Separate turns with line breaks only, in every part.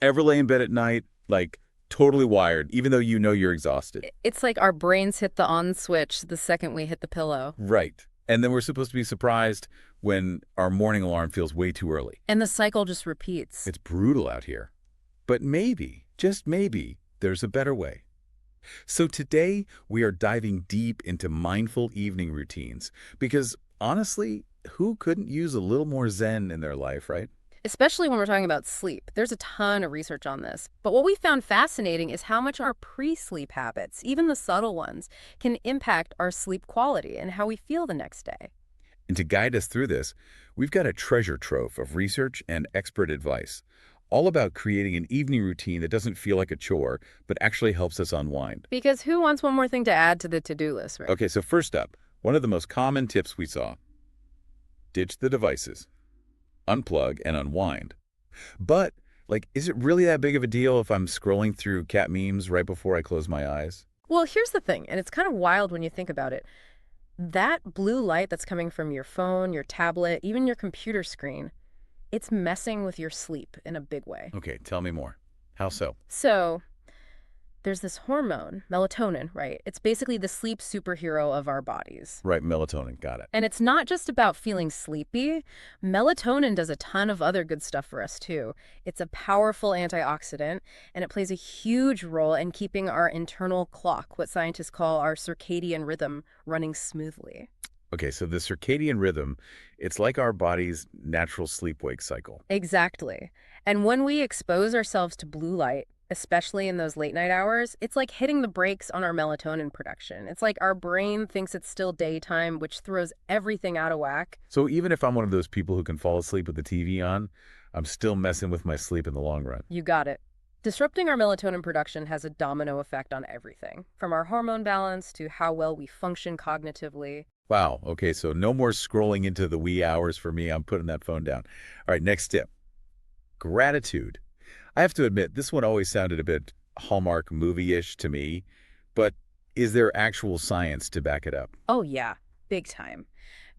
Ever lay in bed at night, like totally wired, even though you know you're exhausted?
It's like our brains hit the on switch the second we hit the pillow.
Right. And then we're supposed to be surprised when our morning alarm feels way too early.
And the cycle just repeats.
It's brutal out here. But maybe, just maybe, there's a better way. So today, we are diving deep into mindful evening routines because honestly, who couldn't use a little more zen in their life, right?
Especially when we're talking about sleep. There's a ton of research on this. But what we found fascinating is how much our pre-sleep habits, even the subtle ones, can impact our sleep quality and how we feel the next day.
And to guide us through this, we've got a treasure trove of research and expert advice, all about creating an evening routine that doesn't feel like a chore, but actually helps us unwind.
Because who wants one more thing to add to the to-do list, right?
Okay, so first up, one of the most common tips we saw: ditch the devices, unplug, and unwind. But, is it really that big of a deal if I'm scrolling through cat memes right before I close my eyes?
Well, here's the thing, and it's kind of wild when you think about it. That blue light that's coming from your phone, your tablet, even your computer screen, it's messing with your sleep in a big way.
Okay, tell me more. How so?
So, there's this hormone, melatonin, right? It's basically the sleep superhero of our bodies.
Right, melatonin, got it.
And it's not just about feeling sleepy. Melatonin does a ton of other good stuff for us, too. It's a powerful antioxidant, and it plays a huge role in keeping our internal clock, what scientists call our circadian rhythm, running smoothly.
Okay, so the circadian rhythm, it's like our body's natural sleep-wake cycle.
Exactly. And when we expose ourselves to blue light, especially in those late night hours, it's like hitting the brakes on our melatonin production. It's like our brain thinks it's still daytime, which throws everything out of whack.
So even if I'm one of those people who can fall asleep with the TV on, I'm still messing with my sleep in the long run.
You got it. Disrupting our melatonin production has a domino effect on everything, from our hormone balance to how well we function cognitively.
Wow, okay, so no more scrolling into the wee hours for me. I'm putting that phone down. All right, next tip: gratitude. I have to admit, this one always sounded a bit Hallmark movie-ish to me, but is there actual science to back it up?
Oh, yeah, big time.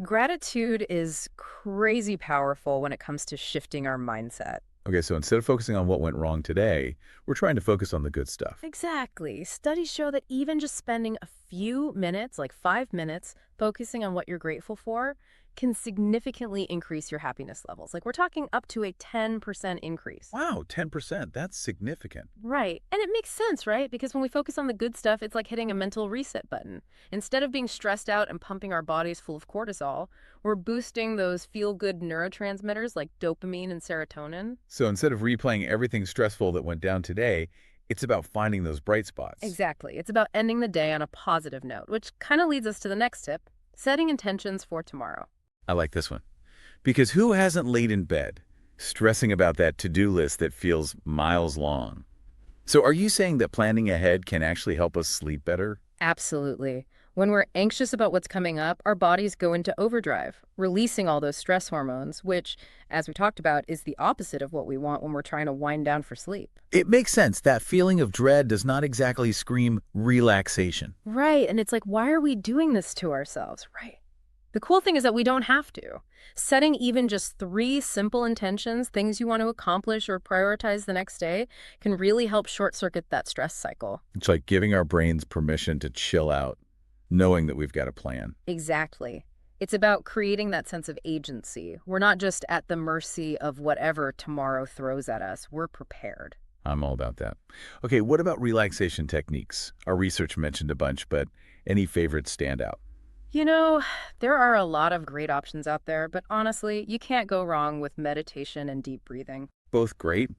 Gratitude is crazy powerful when it comes to shifting our mindset.
Okay, so instead of focusing on what went wrong today, we're trying to focus on the good stuff.
Exactly. Studies show that even just spending a few minutes, like 5 minutes, focusing on what you're grateful for can significantly increase your happiness levels. Like we're talking up to a 10% increase.
Wow, 10%, that's significant.
Right. And it makes sense, right? Because when we focus on the good stuff, it's like hitting a mental reset button. Instead of being stressed out and pumping our bodies full of cortisol, we're boosting those feel-good neurotransmitters like dopamine and serotonin.
So instead of replaying everything stressful that went down today, it's about finding those bright spots.
Exactly. It's about ending the day on a positive note, which kind of leads us to the next tip, setting intentions for tomorrow.
I like this one. Because who hasn't laid in bed, stressing about that to-do list that feels miles long? So are you saying that planning ahead can actually help us sleep better?
Absolutely. When we're anxious about what's coming up, our bodies go into overdrive, releasing all those stress hormones, which, as we talked about, is the opposite of what we want when we're trying to wind down for sleep.
It makes sense. That feeling of dread does not exactly scream relaxation.
Right, and it's like, why are we doing this to ourselves? Right. The cool thing is that we don't have to. Setting even just 3 simple intentions, things you want to accomplish or prioritize the next day, can really help short-circuit that stress cycle.
It's like giving our brains permission to chill out, knowing that we've got a plan.
Exactly. It's about creating that sense of agency. We're not just at the mercy of whatever tomorrow throws at us. We're prepared.
I'm all about that. Okay, what about relaxation techniques? Our research mentioned a bunch, but any favorites stand out?
You know, there are a lot of great options out there, but honestly, you can't go wrong with meditation and deep breathing.
Both great,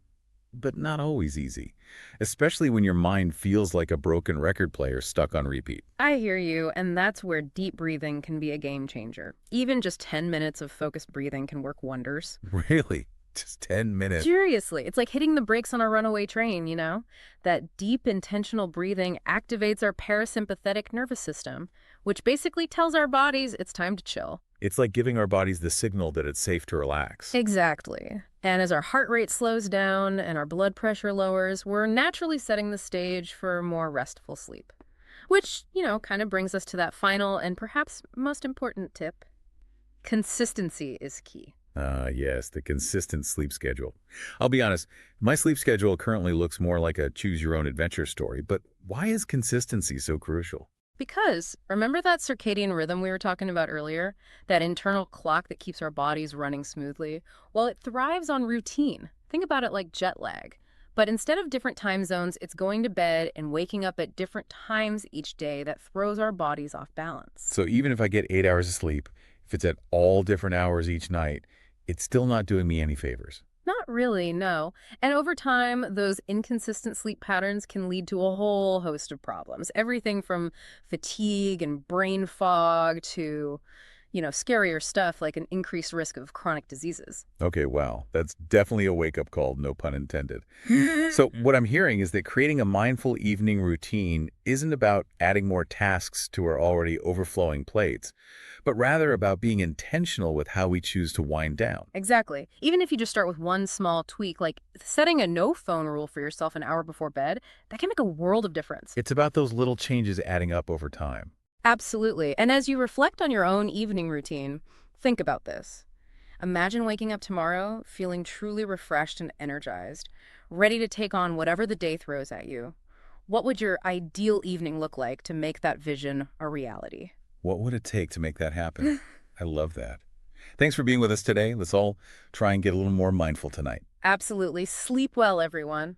but not always easy, especially when your mind feels like a broken record player stuck on repeat.
I hear you, and that's where deep breathing can be a game changer. Even just 10 minutes of focused breathing can work wonders.
Really? Just 10 minutes?
Seriously, it's like hitting the brakes on a runaway train, you know? That deep, intentional breathing activates our parasympathetic nervous system, which basically tells our bodies it's time to chill.
It's like giving our bodies the signal that it's safe to relax.
Exactly. And as our heart rate slows down and our blood pressure lowers, we're naturally setting the stage for more restful sleep. Which, kind of brings us to that final and perhaps most important tip. Consistency is key.
Yes, the consistent sleep schedule. I'll be honest, my sleep schedule currently looks more like a choose-your-own-adventure story, but why is consistency so crucial?
Because remember that circadian rhythm we were talking about earlier? That internal clock that keeps our bodies running smoothly? Well, it thrives on routine. Think about it like jet lag. But instead of different time zones, it's going to bed and waking up at different times each day that throws our bodies off balance.
So even if I get 8 hours of sleep, if it's at all different hours each night, it's still not doing me any favors.
Not really, no. And over time, those inconsistent sleep patterns can lead to a whole host of problems. Everything from fatigue and brain fog to, scarier stuff like an increased risk of chronic diseases.
Okay, wow, that's definitely a wake-up call, no pun intended. So what I'm hearing is that creating a mindful evening routine isn't about adding more tasks to our already overflowing plates, but rather about being intentional with how we choose to wind down.
Exactly. Even if you just start with one small tweak, like setting a no phone rule for yourself an hour before bed, that can make a world of difference.
It's about those little changes adding up over time.
Absolutely. And as you reflect on your own evening routine, think about this. Imagine waking up tomorrow feeling truly refreshed and energized, ready to take on whatever the day throws at you. What would your ideal evening look like to make that vision a reality?
What would it take to make that happen? I love that. Thanks for being with us today. Let's all try and get a little more mindful tonight.
Absolutely. Sleep well, everyone.